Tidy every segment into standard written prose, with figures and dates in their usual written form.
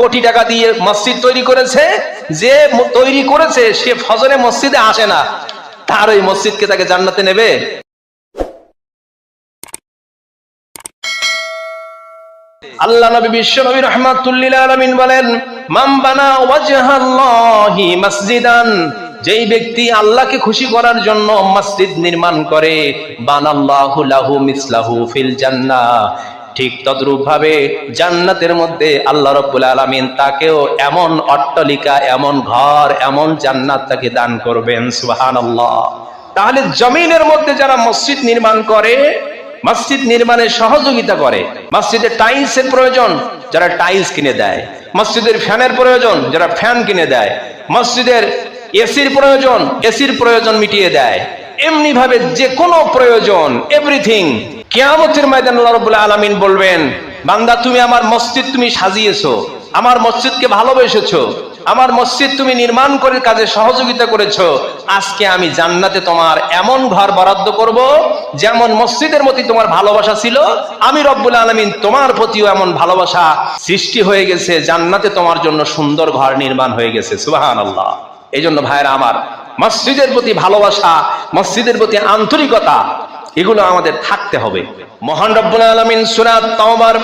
কোটি টাকা দিয়ে মসজিদ তৈরি করেছে, যে তৈরি করেছে সে ফজরে মসজিদে আসে না, তার ওই মসজিদকে তাকে জান্নাতে নেবে? আল্লাহ নবী বিশ্ব নবী রাহমাতুল লিল আলামিন বলেন, মান বানা ওয়াজহাল্লাহি মাসজিদান, যেই ব্যক্তি আল্লাহকে খুশি করার জন্য মসজিদ নির্মাণ করে, বানাল্লাহু লাহু মিসলাহু ফিল জান্নাহ, ঠিক তদ্রূপ ভাবে জান্নাতের মধ্যে আল্লাহ রাব্বুল আলামিন তাকেও এমন অট্টালিকা, এমন ঘর, এমন জান্নাত তাকে দান করবেন। সুবহানাল্লাহ। তাহলে জমিনের মধ্যে যারা মসজিদ নির্মাণ করে, মসজিদ নির্মাণে সহযোগিতা করে, মসজিদের টাইলসের প্রয়োজন যারা টাইলস কিনে দেয়, মসজিদের ফ্যানের প্রয়োজন যারা ফ্যান কিনে দেয়, মসজিদের এসির প্রয়োজন মিটিয়ে দেয়, এমনি ভাবে যে কোনো প্রয়োজন, এভরিথিং, কিয়ামতের ময়দানে আল্লাহ রাব্বুল আলামিন বলবেন, বান্দা তুমি আমার মসজিদ তুমি সাজিয়েছো, আমার মসজিদকে ভালোবেসেছো, আমার মসজিদ তুমি নির্মাণ করে কাজে সহযোগিতা করেছো, আজকে আমি জান্নাতে তোমার এমন ঘর বরাদ্দ করব, যেমন মসজিদের প্রতি তোমার ভালোবাসা ছিল, আমি রব্বুল আলামিন তোমার প্রতিও এমন ভালোবাসা সৃষ্টি হয়ে গেছে, জান্নাতে তোমার জন্য সুন্দর ঘর নির্মাণ হয়ে গেছে। সুবহানাল্লাহ। এই জন্য ভাইরা আমার, মসজিদের প্রতি ভালোবাসা, মসজিদের প্রতি আন্তরিকতা, এগুলো আমাদের থাকতে হবে। মহান রব্বুল আলামিন সূরা তাওবার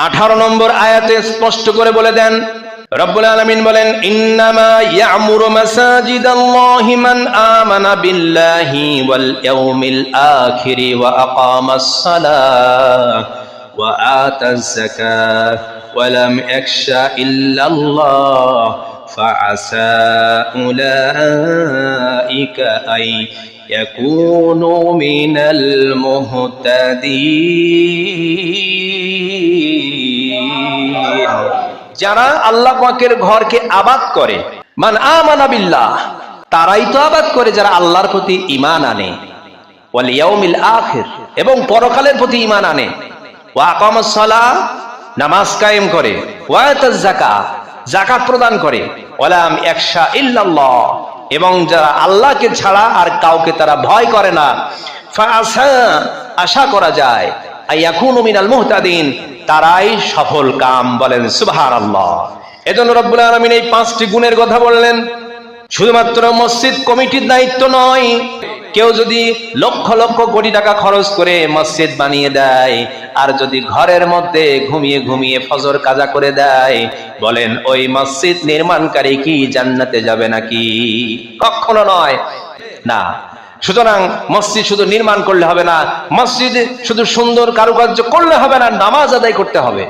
18 নম্বর আয়াতে স্পষ্ট করে বলে দেন, রব্বুল আলামিন বলেন, ইন্নামা ইয়ামুরু মাসাজিদাল্লাহি মান আমানা বিল্লাহি ওয়াল ইয়াউমিল আখির ওয়া আকামাস সালাহ ওয়া আতাজ যাকাত ওয়া লাম ইয়াখশা ইল্লাল্লাহ ফাআসা উলাইকা আই ইয়াকুনু মিনাল মুহতাদিন। যারা আল্লাহ পাকের ঘরকে আবাদ করে, মান আমানা বিল্লাহ, তারাই তো আবাদ করে যারা আল্লাহর প্রতি ঈমান আনে, ওয়াল ইয়াউমিল আখির, এবং পরকালের প্রতি ঈমান আনে, ওয়া আকামাস সালাহ, নামাজ কায়েম করে, ওয়া আতাজ যাকাত, যাকাত প্রদান করে, ওয়ালাম ইয়াখশা ইল্লাল্লাহ, এবং যারা আল্লাহকে ছাড়া আর কাউকে তারা ভয় করে না, ফাআসা, আশা করা যায়, আইয়াকুনু মিনাল মুহতাদিন, তারাই সফল কাম। বলেন সুবহানাল্লাহ। এজন্য রব্বুল আলামিন এই 5টি গুণের কথা বললেন। শুধুমাত্র মসজিদ কমিটির দায়িত্ব নয়, কেউ যদি লক্ষ লক্ষ কোটি টাকা খরচ করে মসজিদ বানিয়ে দেয়, আর যদি ঘরের মধ্যে ঘুমিয়ে ঘুমিয়ে ফজর কাজা করে দেয়, বলেন ওই মসজিদ নির্মাণকারী কি জান্নাতে যাবে নাকি? কখনো নয়, না। সুতরাং মসজিদ শুধু নির্মাণ করলে হবে না, মসজিদ শুধু সুন্দর কারুকার্য করলে হবে না, নামাজ আদায় করতে হবে।